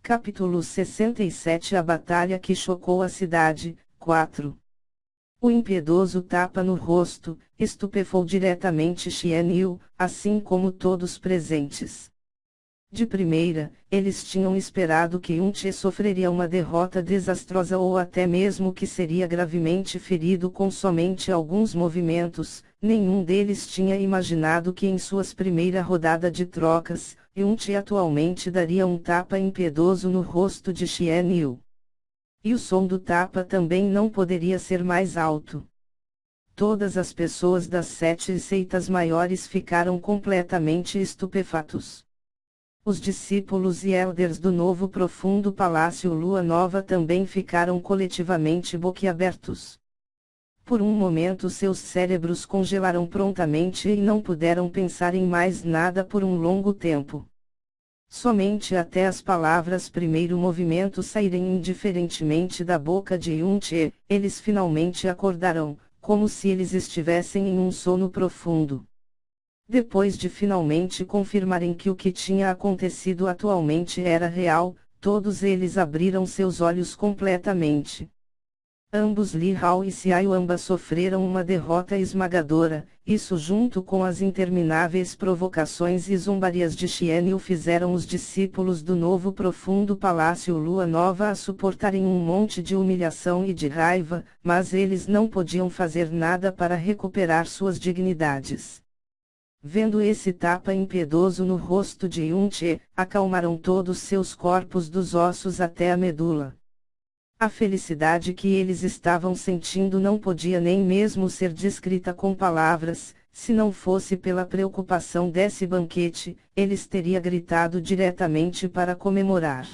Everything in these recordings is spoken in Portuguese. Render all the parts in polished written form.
Capítulo 67 A batalha que chocou a cidade, 4. O impiedoso tapa no rosto, estupefou diretamente Xian-yu, assim como todos presentes. De primeira, eles tinham esperado que Yun-che sofreria uma derrota desastrosa ou até mesmo que seria gravemente ferido com somente alguns movimentos. Nenhum deles tinha imaginado que em sua primeira rodada de trocas, Yun-che atualmente daria um tapa impiedoso no rosto de Xian-yu. E o som do tapa também não poderia ser mais alto. Todas as pessoas das 7 seitas maiores ficaram completamente estupefatos. Os discípulos e elders do novo profundo Palácio Lua Nova também ficaram coletivamente boquiabertos. Por um momento seus cérebros congelaram prontamente e não puderam pensar em mais nada por um longo tempo. Somente até as palavras primeiro movimento saírem indiferentemente da boca de Yun-che, eles finalmente acordarão, como se eles estivessem em um sono profundo. Depois de finalmente confirmarem que o que tinha acontecido atualmente era real, todos eles abriram seus olhos completamente. Ambos Li Hao e Xiao ambas sofreram uma derrota esmagadora, isso junto com as intermináveis provocações e zombarias de Xian-yu fizeram os discípulos do novo profundo Palácio Lua Nova a suportarem um monte de humilhação e de raiva, mas eles não podiam fazer nada para recuperar suas dignidades. Vendo esse tapa impiedoso no rosto de Yun-che, acalmaram todos seus corpos dos ossos até a medula. A felicidade que eles estavam sentindo não podia nem mesmo ser descrita com palavras. Se não fosse pela preocupação desse banquete, eles teriam gritado diretamente para comemorar.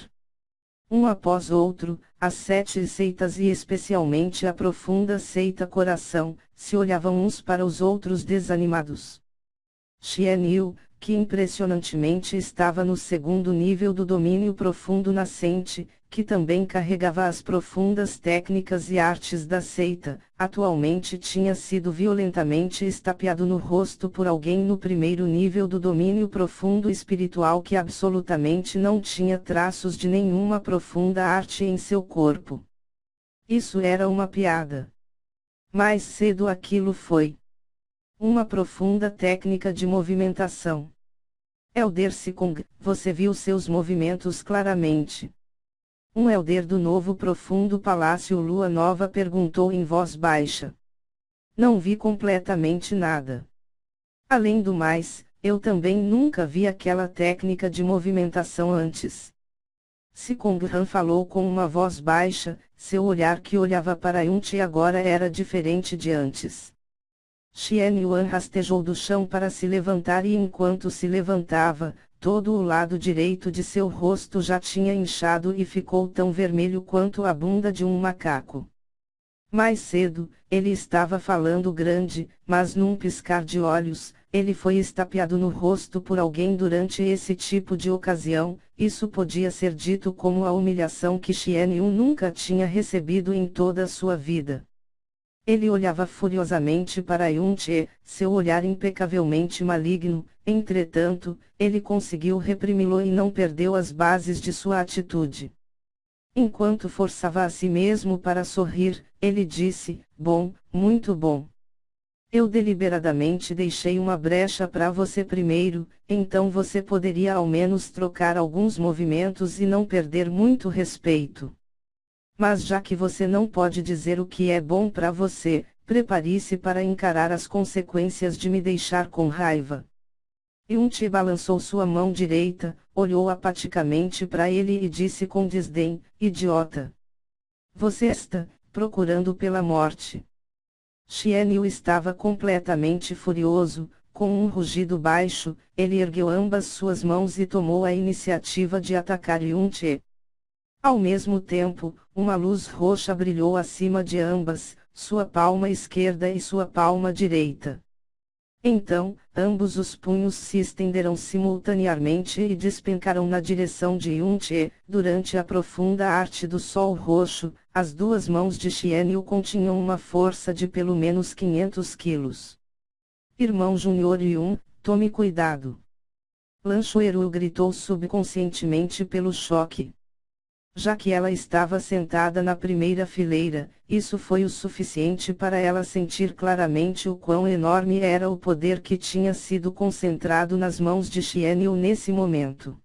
Um após outro, as 7 seitas e especialmente a profunda seita Coração, se olhavam uns para os outros desanimados. Xian-yu, que impressionantemente estava no segundo nível do domínio profundo nascente, que também carregava as profundas técnicas e artes da seita, atualmente tinha sido violentamente estapeado no rosto por alguém no primeiro nível do domínio profundo espiritual que absolutamente não tinha traços de nenhuma profunda arte em seu corpo. Isso era uma piada. Mais cedo aquilo foi uma profunda técnica de movimentação. Elder Sikong, você viu seus movimentos claramente. Um elder do novo profundo Palácio Lua Nova perguntou em voz baixa. Não vi completamente nada. Além do mais, eu também nunca vi aquela técnica de movimentação antes. Sikong Han falou com uma voz baixa, seu olhar que olhava para Yun-che agora era diferente de antes. Xian-yuan rastejou do chão para se levantar e enquanto se levantava, todo o lado direito de seu rosto já tinha inchado e ficou tão vermelho quanto a bunda de um macaco. Mais cedo, ele estava falando grande, mas num piscar de olhos, ele foi estapeado no rosto por alguém durante esse tipo de ocasião. Isso podia ser dito como a humilhação que Xian-yu nunca tinha recebido em toda a sua vida. Ele olhava furiosamente para Yun-che, seu olhar impecavelmente maligno. Entretanto, ele conseguiu reprimi-lo e não perdeu as bases de sua atitude. Enquanto forçava a si mesmo para sorrir, ele disse: bom, muito bom. Eu deliberadamente deixei uma brecha para você primeiro, então você poderia ao menos trocar alguns movimentos e não perder muito respeito. Mas já que você não pode dizer o que é bom para você, prepare-se para encarar as consequências de me deixar com raiva. Yun-che balançou sua mão direita, olhou apaticamente para ele e disse com desdém: idiota. Você está procurando pela morte. Xian-yu estava completamente furioso. Com um rugido baixo, ele ergueu ambas suas mãos e tomou a iniciativa de atacar Yun-che. Ao mesmo tempo, uma luz roxa brilhou acima de ambas, sua palma esquerda e sua palma direita. Então, ambos os punhos se estenderam simultaneamente e despencaram na direção de Yun-che. Durante a profunda arte do sol roxo, as duas mãos de Xian-yu continham uma força de pelo menos 500 quilos. Irmão Júnior Yun, tome cuidado. Lan Shuerui gritou subconscientemente pelo choque. Já que ela estava sentada na primeira fileira, isso foi o suficiente para ela sentir claramente o quão enorme era o poder que tinha sido concentrado nas mãos de Xianyu nesse momento.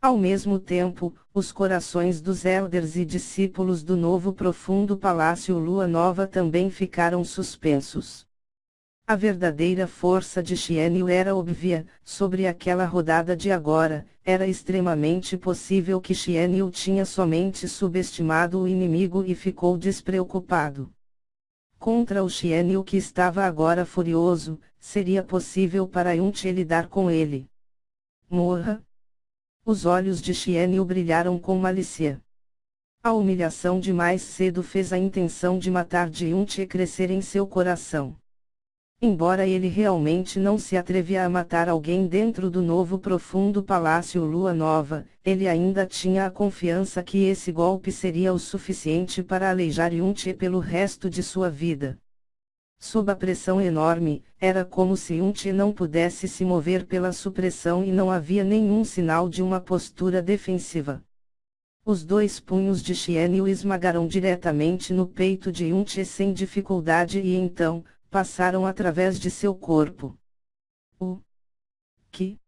Ao mesmo tempo, os corações dos elders e discípulos do novo profundo Palácio Lua Nova também ficaram suspensos. A verdadeira força de Xianyu era óbvia. Sobre aquela rodada de agora, era extremamente possível que Xianyu tinha somente subestimado o inimigo e ficou despreocupado. Contra o Xianyu que estava agora furioso, seria possível para Yunche lidar com ele. Morra! Os olhos de Xianyu brilharam com malícia. A humilhação de mais cedo fez a intenção de matar de Yunche crescer em seu coração. Embora ele realmente não se atrevia a matar alguém dentro do novo profundo Palácio Lua Nova, ele ainda tinha a confiança que esse golpe seria o suficiente para aleijar Yunche pelo resto de sua vida. Sob a pressão enorme, era como se Yunche não pudesse se mover pela supressão e não havia nenhum sinal de uma postura defensiva. Os dois punhos de Xianyu esmagaram diretamente no peito de Yunche sem dificuldade e então, passaram através de seu corpo. O que?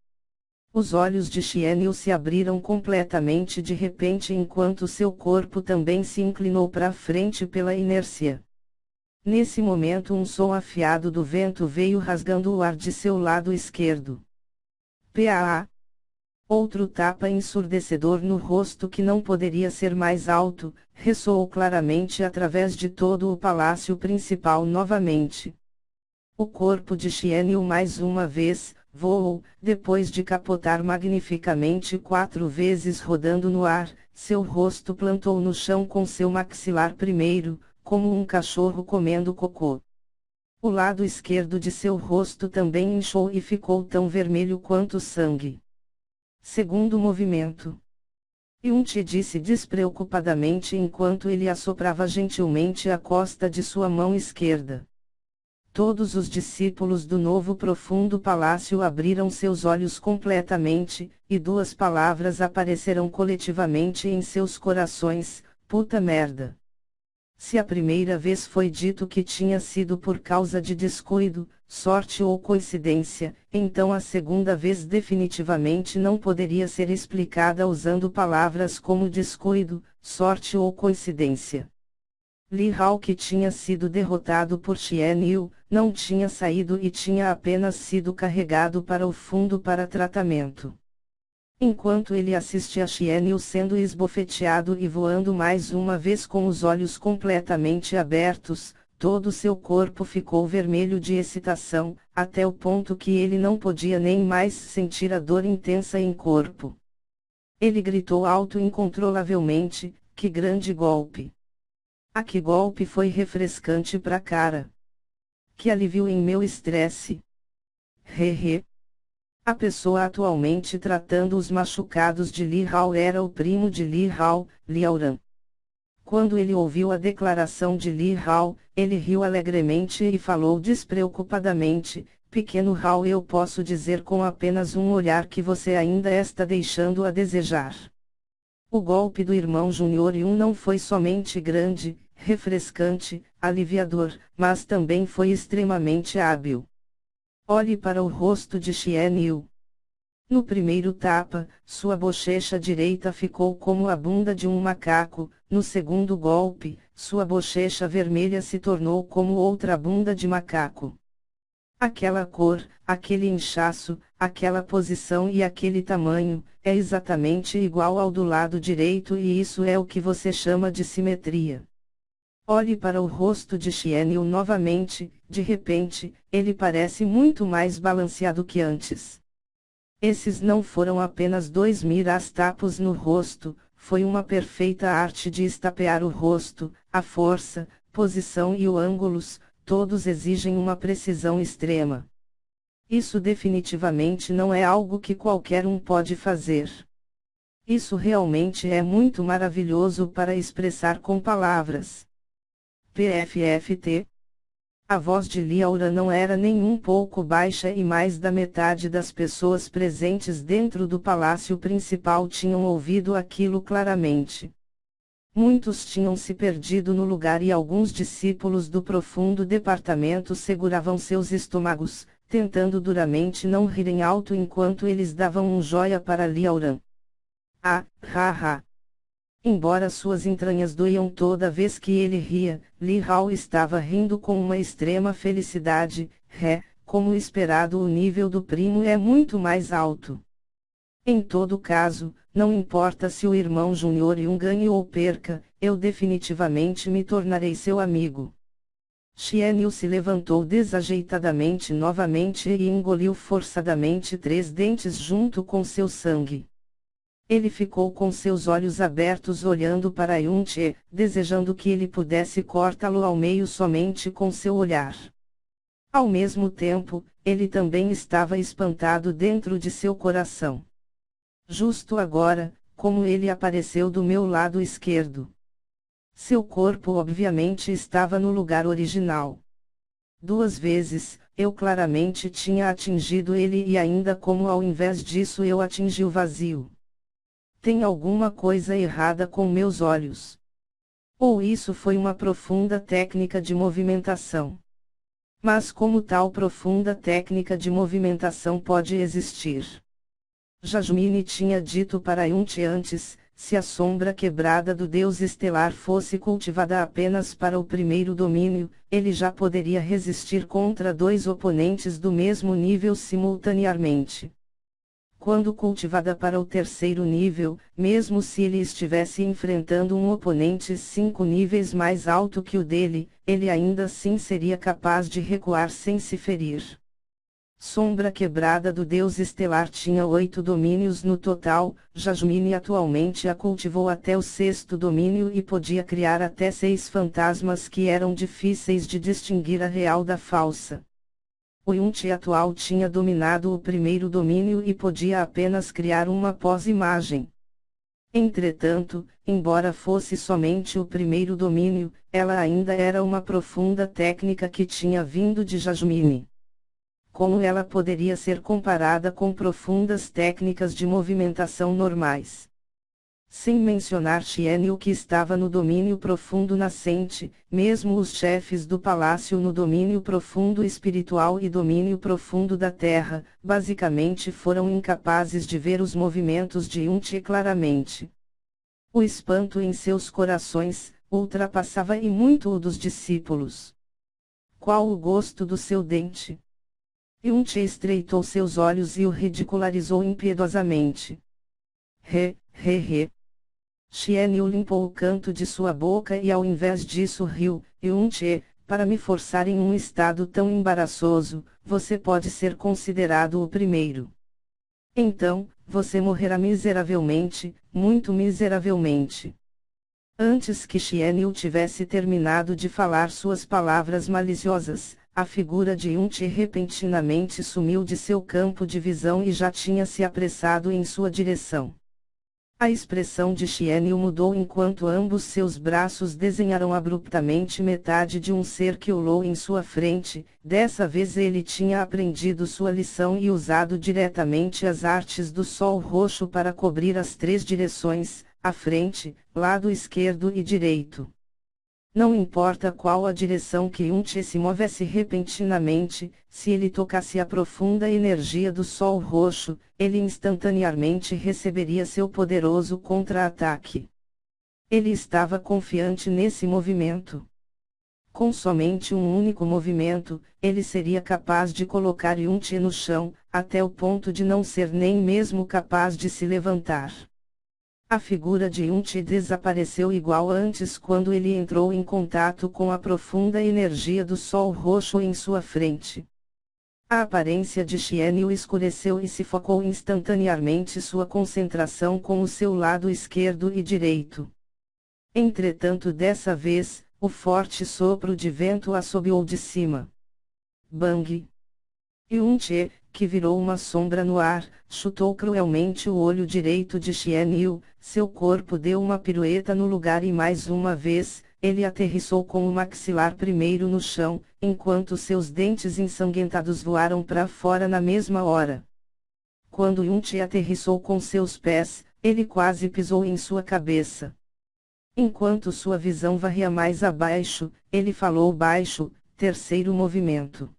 Os olhos de Xianyu se abriram completamente de repente enquanto seu corpo também se inclinou para frente pela inércia. Nesse momento um som afiado do vento veio rasgando o ar de seu lado esquerdo. Paa! Outro tapa ensurdecedor no rosto que não poderia ser mais alto, ressoou claramente através de todo o palácio principal novamente. O corpo de Xianyu mais uma vez, voou, depois de capotar magnificamente 4 vezes rodando no ar, seu rosto plantou no chão com seu maxilar primeiro, como um cachorro comendo cocô. O lado esquerdo de seu rosto também inchou e ficou tão vermelho quanto sangue. Segundo movimento. Yunche disse despreocupadamente enquanto ele assoprava gentilmente a costa de sua mão esquerda. Todos os discípulos do novo profundo palácio abriram seus olhos completamente, e 2 palavras apareceram coletivamente em seus corações: puta merda. Se a primeira vez foi dito que tinha sido por causa de descuido, sorte ou coincidência, então a segunda vez definitivamente não poderia ser explicada usando palavras como descuido, sorte ou coincidência. Li Hao, que tinha sido derrotado por Xianyu, não tinha saído e tinha apenas sido carregado para o fundo para tratamento. Enquanto ele assiste a Xianyu sendo esbofeteado e voando mais uma vez com os olhos completamente abertos, todo seu corpo ficou vermelho de excitação, até o ponto que ele não podia nem mais sentir a dor intensa em corpo. Ele gritou alto incontrolavelmente: que grande golpe! Ah, que golpe foi refrescante pra cara! Que alívio em meu estresse! Hehe! A pessoa atualmente tratando os machucados de Li Hao era o primo de Li Hao, Liaoran. Quando ele ouviu a declaração de Li Hao, ele riu alegremente e falou despreocupadamente: pequeno Hao, eu posso dizer com apenas um olhar que você ainda está deixando a desejar. O golpe do irmão Júnior Yun não foi somente grande, refrescante, aliviador, mas também foi extremamente hábil. Olhe para o rosto de Xianyu. No primeiro tapa, sua bochecha direita ficou como a bunda de um macaco. No segundo golpe, sua bochecha vermelha se tornou como outra bunda de macaco. Aquela cor, aquele inchaço, aquela posição e aquele tamanho, é exatamente igual ao do lado direito e isso é o que você chama de simetria. Olhe para o rosto de Xianyu novamente, de repente, ele parece muito mais balanceado que antes. Esses não foram apenas 2 mirastapos no rosto, foi uma perfeita arte de estapear o rosto, a força, posição e os ângulos, todos exigem uma precisão extrema. Isso definitivamente não é algo que qualquer um pode fazer. Isso realmente é muito maravilhoso para expressar com palavras. PFFT. A voz de Liaura não era nem um pouco baixa e mais da metade das pessoas presentes dentro do palácio principal tinham ouvido aquilo claramente. Muitos tinham se perdido no lugar e alguns discípulos do profundo departamento seguravam seus estômagos, tentando duramente não rirem alto enquanto eles davam um joia para Liaura. Ah, ha, ha. Embora suas entranhas doiam toda vez que ele ria, Li Hao estava rindo com uma extrema felicidade. Como esperado, o nível do primo é muito mais alto. Em todo caso, não importa se o irmão Júnior Yun ganhe ou perca, eu definitivamente me tornarei seu amigo. Xian Yu se levantou desajeitadamente novamente e engoliu forçadamente 3 dentes junto com seu sangue. Ele ficou com seus olhos abertos olhando para Yun-che, desejando que ele pudesse cortá-lo ao meio somente com seu olhar. Ao mesmo tempo, ele também estava espantado dentro de seu coração. Justo agora, como ele apareceu do meu lado esquerdo. Seu corpo obviamente estava no lugar original. 2 vezes, eu claramente tinha atingido ele e ainda como ao invés disso eu atingi o vazio. Tem alguma coisa errada com meus olhos. Ou isso foi uma profunda técnica de movimentação. Mas como tal profunda técnica de movimentação pode existir? Jasmine tinha dito para Yun-che antes, se a sombra quebrada do deus estelar fosse cultivada apenas para o primeiro domínio, ele já poderia resistir contra 2 oponentes do mesmo nível simultaneamente. Quando cultivada para o terceiro nível, mesmo se ele estivesse enfrentando um oponente 5 níveis mais alto que o dele, ele ainda assim seria capaz de recuar sem se ferir. Sombra quebrada do deus estelar tinha 8 domínios no total, Jasmine atualmente a cultivou até o 6º domínio e podia criar até 6 fantasmas que eram difíceis de distinguir a real da falsa. O Yun-che atual tinha dominado o primeiro domínio e podia apenas criar uma pós-imagem. Entretanto, embora fosse somente o primeiro domínio, ela ainda era uma profunda técnica que tinha vindo de Jasmine. Como ela poderia ser comparada com profundas técnicas de movimentação normais? Sem mencionar Xian Yu que estava no domínio profundo nascente, mesmo os chefes do palácio no domínio profundo espiritual e domínio profundo da terra, basicamente foram incapazes de ver os movimentos de Yun-che claramente. O espanto em seus corações ultrapassava e muito o dos discípulos. Qual o gosto do seu dente? Yun-che estreitou seus olhos e o ridicularizou impiedosamente. He. Xian Yu limpou o canto de sua boca e ao invés disso riu. Yun-che, para me forçar em um estado tão embaraçoso, você pode ser considerado o primeiro. Então, você morrerá miseravelmente, muito miseravelmente. Antes que Xian Yu tivesse terminado de falar suas palavras maliciosas, a figura de Yun-che repentinamente sumiu de seu campo de visão e já tinha se apressado em sua direção. A expressão de Xian Yu mudou enquanto ambos seus braços desenharam abruptamente metade de um ser que ulou em sua frente. Dessa vez ele tinha aprendido sua lição e usado diretamente as artes do sol roxo para cobrir as 3 direções, à frente, lado esquerdo e direito. Não importa qual a direção que Yun-che se movesse repentinamente, se ele tocasse a profunda energia do sol roxo, ele instantaneamente receberia seu poderoso contra-ataque. Ele estava confiante nesse movimento. Com somente um único movimento, ele seria capaz de colocar Yun-che no chão, até o ponto de não ser nem mesmo capaz de se levantar. A figura de Yun-che desapareceu igual antes quando ele entrou em contato com a profunda energia do sol roxo em sua frente. A aparência de Xian Yu escureceu e se focou instantaneamente sua concentração com o seu lado esquerdo e direito. Entretanto, dessa vez, o forte sopro de vento assobiou de cima. Bang! Yun-che, que virou uma sombra no ar, chutou cruelmente o olho direito de Xian Yu, seu corpo deu uma pirueta no lugar e mais uma vez, ele aterrissou com o maxilar primeiro no chão, enquanto seus dentes ensanguentados voaram para fora na mesma hora. Quando Yunchi aterrissou com seus pés, ele quase pisou em sua cabeça. Enquanto sua visão varria mais abaixo, ele falou baixo, terceiro movimento.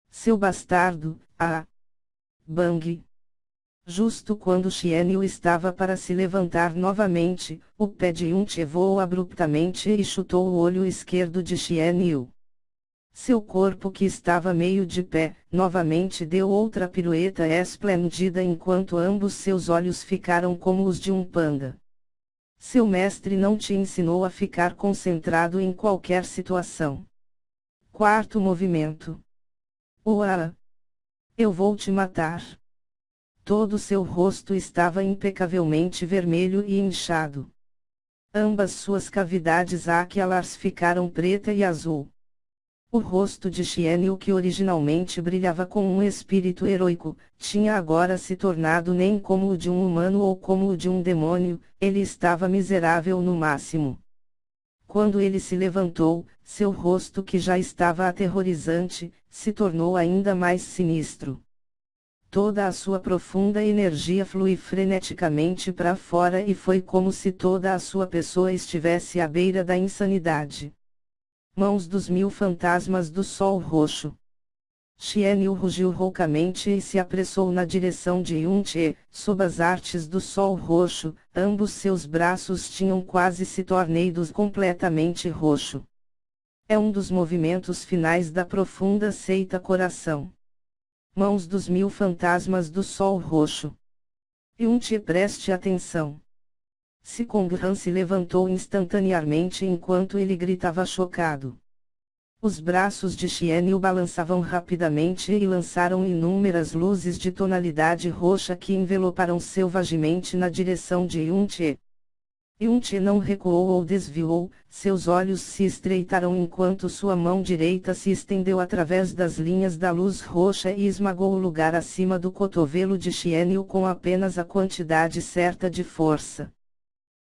Seu bastardo, Bang. Justo quando Xianyu estava para se levantar novamente, o pé de Yunchi voou abruptamente e chutou o olho esquerdo de Xianyu. Seu corpo que estava meio de pé, novamente deu outra pirueta esplêndida enquanto ambos seus olhos ficaram como os de um panda. Seu mestre não te ensinou a ficar concentrado em qualquer situação. Quarto movimento. Uá! Eu vou te matar. Todo seu rosto estava impecavelmente vermelho e inchado. Ambas suas cavidades aquelas ficaram preta e azul. O rosto de Xianyu, que originalmente brilhava com um espírito heroico, tinha agora se tornado nem como o de um humano ou como o de um demônio, ele estava miserável no máximo. Quando ele se levantou, seu rosto que já estava aterrorizante, se tornou ainda mais sinistro. Toda a sua profunda energia flui freneticamente para fora e foi como se toda a sua pessoa estivesse à beira da insanidade. Mãos dos 1000 fantasmas do sol roxo. Xianyu rugiu roucamente e se apressou na direção de Yunchi, sob as artes do sol roxo, ambos seus braços tinham quase se tornado completamente roxo. É um dos movimentos finais da profunda seita coração. Mãos dos 1000 fantasmas do sol roxo. Yunchi, preste atenção. Sikonghan se levantou instantaneamente enquanto ele gritava chocado. Os braços de Xianyu balançavam rapidamente e lançaram inúmeras luzes de tonalidade roxa que enveloparam selvagemente na direção de Yunchi. Yunchi não recuou ou desviou, seus olhos se estreitaram enquanto sua mão direita se estendeu através das linhas da luz roxa e esmagou o lugar acima do cotovelo de Xianyu com apenas a quantidade certa de força.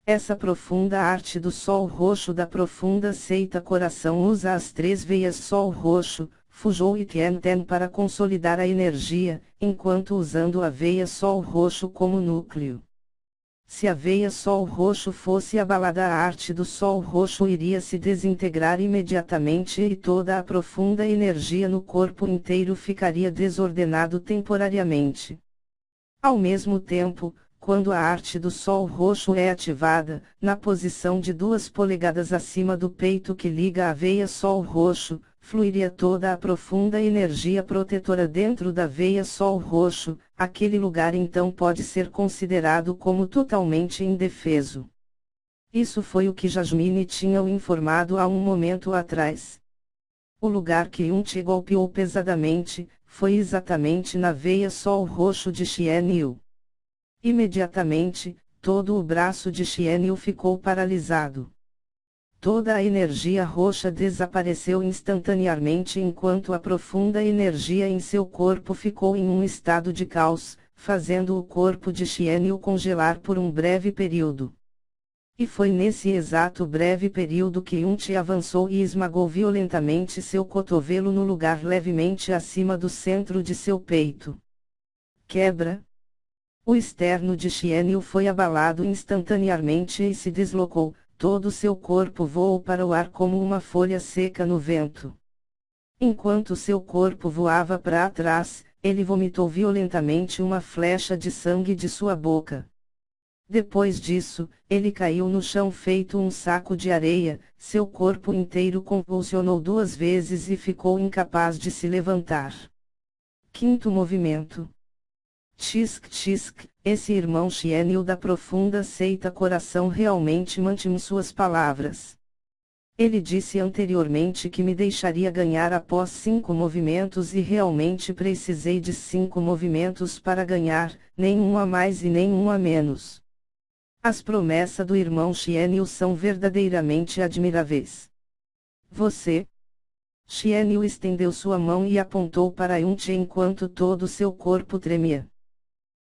Essa profunda arte do sol roxo da profunda seita coração usa as 3 veias sol roxo, Fuzhou e Tianten para consolidar a energia, enquanto usando a veia sol roxo como núcleo. Se a veia sol roxo fosse abalada, a arte do sol roxo iria se desintegrar imediatamente e toda a profunda energia no corpo inteiro ficaria desordenado temporariamente. Ao mesmo tempo, quando a arte do sol roxo é ativada, na posição de 2 polegadas acima do peito que liga a veia sol roxo, fluiria toda a profunda energia protetora dentro da veia sol roxo, aquele lugar então pode ser considerado como totalmente indefeso. Isso foi o que Jasmine tinha o informado há um momento atrás. O lugar que Yunchi golpeou pesadamente, foi exatamente na veia sol roxo de Xianyu. Imediatamente, todo o braço de Xianyu ficou paralisado. Toda a energia roxa desapareceu instantaneamente enquanto a profunda energia em seu corpo ficou em um estado de caos, fazendo o corpo de Xianyu congelar por um breve período. E foi nesse exato breve período que Yunchi avançou e esmagou violentamente seu cotovelo no lugar levemente acima do centro de seu peito. Quebra. O externo de Xianyu foi abalado instantaneamente e se deslocou, todo seu corpo voou para o ar como uma folha seca no vento. Enquanto seu corpo voava para trás, ele vomitou violentamente uma flecha de sangue de sua boca. Depois disso, ele caiu no chão feito um saco de areia, seu corpo inteiro convulsionou 2 vezes e ficou incapaz de se levantar. Quinto movimento. Tchisk, esse irmão Xianyu da profunda seita coração realmente mantinha suas palavras. Ele disse anteriormente que me deixaria ganhar após 5 movimentos e realmente precisei de 5 movimentos para ganhar, nenhum a mais e nenhum a menos. As promessas do irmão Xianyu são verdadeiramente admiráveis. Você? Xianyu estendeu sua mão e apontou para Yunchi enquanto todo seu corpo tremia.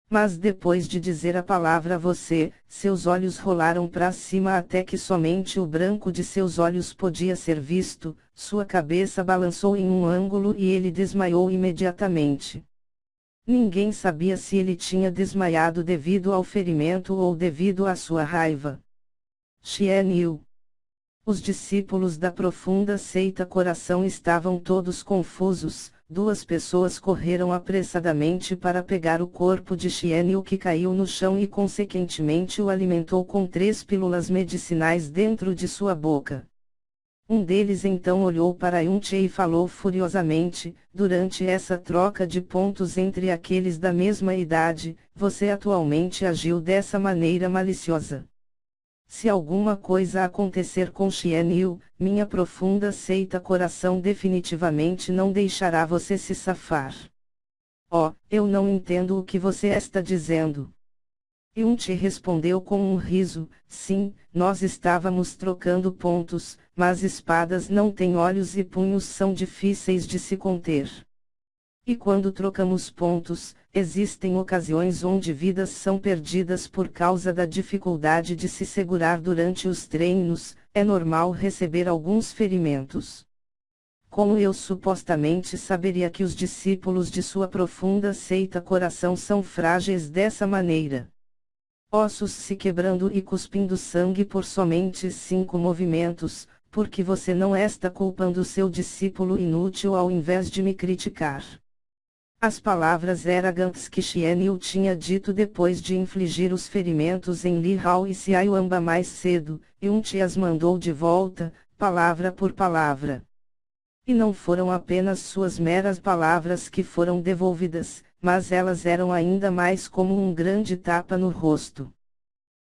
Mas depois de dizer a palavra você, seus olhos rolaram para cima até que somente o branco de seus olhos podia ser visto, sua cabeça balançou em um ângulo e ele desmaiou imediatamente. Ninguém sabia se ele tinha desmaiado devido ao ferimento ou devido à sua raiva. Xian Yu. Os discípulos da profunda seita Coração estavam todos confusos. Duas pessoas correram apressadamente para pegar o corpo de Xian Yu que caiu no chão e consequentemente o alimentou com 3 pílulas medicinais dentro de sua boca. Um deles então olhou para Yun-Che e falou furiosamente, durante essa troca de pontos entre aqueles da mesma idade, você atualmente agiu dessa maneira maliciosa. Se alguma coisa acontecer com Xian Yu, minha profunda seita Coração definitivamente não deixará você se safar. Oh, eu não entendo o que você está dizendo. Yun-Che respondeu com um riso, sim, nós estávamos trocando pontos, mas espadas não têm olhos e punhos são difíceis de se conter. E quando trocamos pontos, existem ocasiões onde vidas são perdidas por causa da dificuldade de se segurar durante os treinos, é normal receber alguns ferimentos. Como eu supostamente saberia que os discípulos de sua profunda seita Coração são frágeis dessa maneira? Ossos se quebrando e cuspindo sangue por somente 5 movimentos, porque você não está culpando seu discípulo inútil ao invés de me criticar. As palavras arrogantes que Xian Yu tinha dito depois de infligir os ferimentos em Li Hao e Xiaoyuanba mais cedo, Yun-Che as mandou de volta, palavra por palavra. E não foram apenas suas meras palavras que foram devolvidas, mas elas eram ainda mais como um grande tapa no rosto.